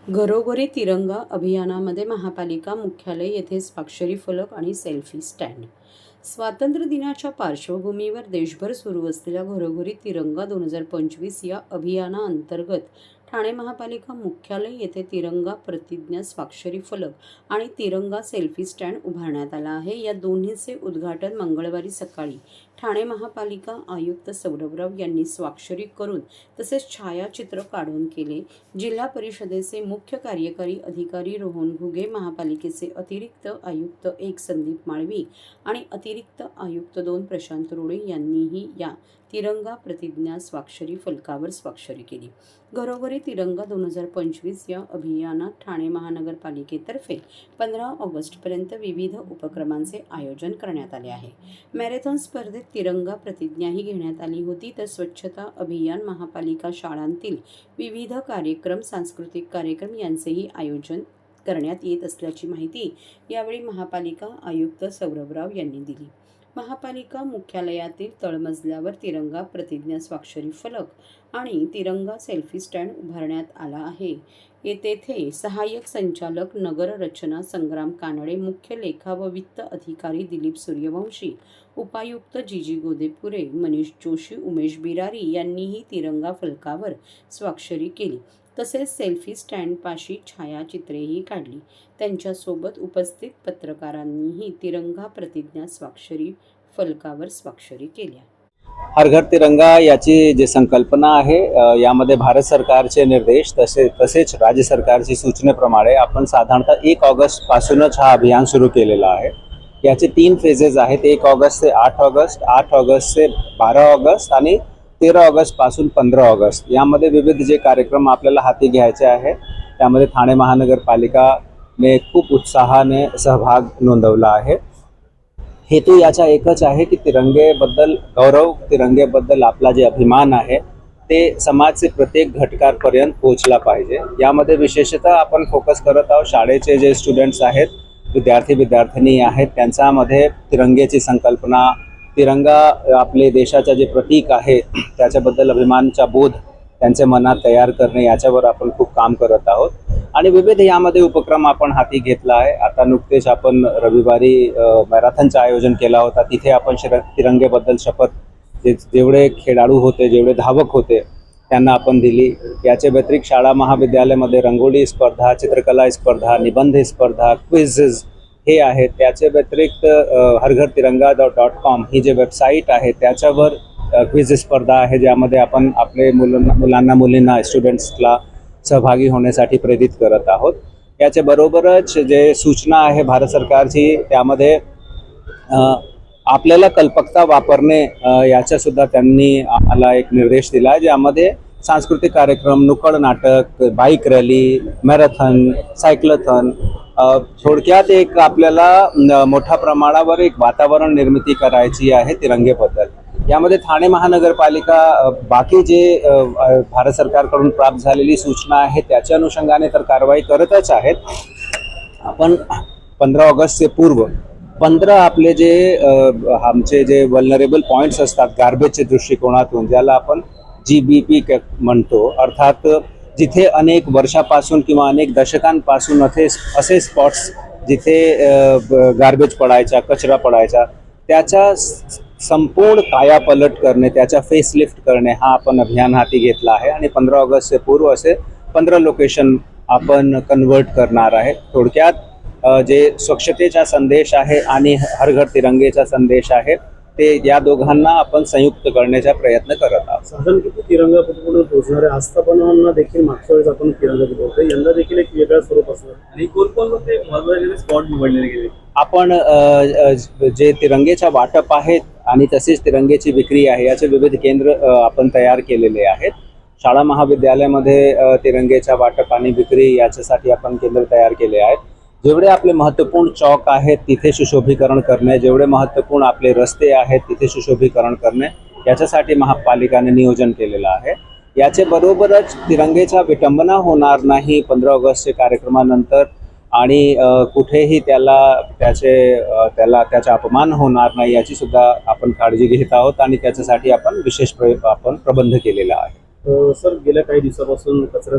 घरोघरी तिरंगा अभियानामध्ये महापालिका मुख्यालय येथे स्वाक्षरी फलक आणि सेल्फी स्टँड. स्वातंत्र्य दिनाच्या पार्श्वभूमीवर देशभर सुरू असलेल्या घरोघरी तिरंगा 2025 या अभियानाअंतर्गत ठाणे महापालिका मुख्यालय येथे तिरंगा प्रतिज्ञा स्वाक्षरी फलक आणि तिरंगा सेल्फी स्टँड उभारण्यात आला आहे. या दोन्हीचे उद्घाटन मंगळवारी सकाळी ठाणे महापालिका आयुक्त सौरभराव यांनी स्वाक्षरी करून तसेच छायाचित्र काढून केले. जिल्हा परिषदेचे मुख्य कार्यकारी अधिकारी रोहन घुगे, महापालिकेचे अतिरिक्त आयुक्त 1 संदीप माळवी आणि अतिरिक्त आयुक्त 2 प्रशांत रोडे यांनीही या तिरंगा प्रतिज्ञा स्वाक्षरी फलकावर स्वाक्षरी केली. घरोघरी तिरंगा 2025 या अभियानात ठाणे महानगरपालिकेतर्फे 15 ऑगस्टपर्यंत विविध उपक्रमांचे आयोजन करण्यात आले आहे. मॅरेथॉन स्पर्धेत तिरंगा प्रतिज्ञाही घेण्यात आली होती. तर स्वच्छता अभियान, महापालिका शाळांतील विविध कार्यक्रम, सांस्कृतिक कार्यक्रम यांचेही आयोजन करण्यात येत असल्याची माहिती यावेळी महापालिका आयुक्त सौरभराव यांनी दिली. महापालिका मुख्यालयातील तळमजल्यावर तिरंगा प्रतिज्ञा स्वाक्षरी फलक आणि तिरंगा सेल्फी स्टँड उभारण्यात आला आहे. तेथे सहाय्यक संचालक नगर रचना संग्राम कानडे, मुख्य लेखा व वित्त अधिकारी दिलीप सूर्यवंशी, उपायुक्त जीजी गोदेपुरे, मनीष जोशी, उमेश बिरारी यांनीही तिरंगा फलकावर स्वाक्षरी केली. तसेच सेल्फी स्टँडपाशी छायाचित्रेही काढली. त्यांच्यासोबत उपस्थित पत्रकारांनीही तिरंगा प्रतिज्ञा स्वाक्षरी फलकावर स्वाक्षरी केल्या. हर घर तिरंगा याची जी संकल्पना आहे, यामध्ये भारत सरकारचे निर्देश तसेच राज्य सरकारची सूचनेप्रमाणे आपण साधारणतः 1 ऑगस्ट पासूनच हा अभियान सुरू केलेला आहे. याचे 3 फेजेस आहेत. 1 ऑगस्ट ते 8 ऑगस्ट, 8 ऑगस्ट ते 12 ऑगस्ट आणि 13 ऑगस्ट पासून 15 ऑगस्ट यामध्ये विविध जे कार्यक्रम आपल्याला हाती घ्यायचे आहे त्यामध्ये ठाणे महानगरपालिकाने खूप उत्साहाने सहभाग नोंदवला आहे. हेतू याचा एकच आहे की तिरंगेबद्दल गौरव, तिरंगेबद्दल आपला जे अभिमान आहे ते समाजचे प्रत्येक घटकापर्यंत पोहोचला पाहिजे. यामध्ये विशेषतः आपण फोकस करत आहोत शाळेचे जे स्टुडंट्स आहेत, विद्यार्थी आहेत, त्यांच्यामध्ये तिरंगेची संकल्पना, तिरंगा आपले देशाचे जे प्रतीक आहे त्याच्याबद्दल अभिमानाचा बोध त्यांच्या मनात तयार करणे, याच्यावर आपण खूप काम करत आहोत आणि विविध यामध्ये उपक्रम आपण हाती घेतला आहे. आता नुकतेच आपण रविवारी मॅरेथॉनचं आयोजन केला होता. तिथे आपण तिरंगेबद्दल शपथ जेवढे खेळाडू होते, जेवढे धावक होते त्यांना आपण दिली. याच्या व्यतिरिक्त शाळा महाविद्यालयामध्ये रंगोली स्पर्धा, चित्रकला स्पर्धा, निबंध स्पर्धा, क्विझेस हे आहेत. त्याच्या व्यतिरिक्त हरघरतिरंगा.com ही जे वेबसाईट आहे त्याच्यावर क्विझ स्पर्धा आहे, ज्यामध्ये आपण आपले मुलींना स्टुडंट्सला सहभागी होण्यासाठी प्रेरित करत आहोत. याच्याबरोबरच जे सूचना आहे भारत सरकारची त्यामध्ये आपल्याला कल्पकता वापरणे याचासुद्धा त्यांनी आम्हाला एक निर्देश दिला, ज्यामध्ये सांस्कृतिक कार्यक्रम, नुक्कड नाटक, बाईक रॅली, मॅरेथॉन, सायक्लोथॉन, थोडक्यात एक आपल्याला मोठ्या प्रमाणावर एक वातावरण निर्मिती करायची आहे तिरंगेबद्दल. यामध्ये ठाणे महानगरपालिका बाकी जे भारत सरकारकडून प्राप्त झालेली सूचना आहे त्याच्या अनुषंगाने तर कारवाई करतच आहेत. आपण 15 ऑगस्टचे पूर्व 15 आपले जे आमचे जे वल्नरेबल पॉईंट्स असतात गार्बेजच्या दृष्टिकोनातून, ज्याला आपण GBP म्हणतो, अर्थात जिथे अनेक वर्षापासून किंवा अनेक दशकांपासून असे स्पॉट्स जिथे गार्बेज पडायचा, कचरा पडायचा, त्याच्या संपूर्ण कायापलट करणे, त्याच्या फेसलिफ्ट करणे हा आपण अभियान हाती घेतला आहे आणि 15 ऑगस्टचे पूर्व असे 15 लोकेशन आपण कन्वर्ट करणार आहे. थोडक्यात जे स्वच्छतेचा संदेश आहे आणि हर घर तिरंगेचा संदेश आहे ते या दोघांना आपण संयुक्त करण्याचा प्रयत्न करत आहोत. साधारण किती तिरंगा पथकाकडून पोहोचणार आहे? आस्थापनांना देखील मागच्या वेळेस आपण तिरंगा दिला होता, यंदा देखील एक वेगळा स्वरूप असणार आणि कोणकोणते महत्त्वाचे स्पॉट निवडले गेले? आपण जे तिरंगेचा वाटप आहेत आणि तसेच तिरंगेची विक्री आहे याचे विविध केंद्र आपण तयार केलेले आहेत. शाळा महाविद्यालयामध्ये तिरंगेच्या वाटप आणि विक्री याच्यासाठी आपण केंद्र तयार केले आहेत. जेवढे आपले महत्त्वपूर्ण चौक आहेत तिथे सुशोभीकरण करणे, जेवढे महत्त्वपूर्ण आपले रस्ते आहेत तिथे सुशोभीकरण करणे, याच्यासाठी महापालिकाने नियोजन केलेलं आहे. याचे बरोबरच तिरंगेचा विटंबना होणार नाही 15 ऑगस्टच्या कार्यक्रमानंतर आणि कुठेही त्याचा अपमान होणार नाही याची सुद्धा आपण काळजी घेत आहोत आणि त्याच्यासाठी आपण विशेष प्रबंध केलेला आहे. सर, गेल्या काही दिवसापासून कचऱ्याचा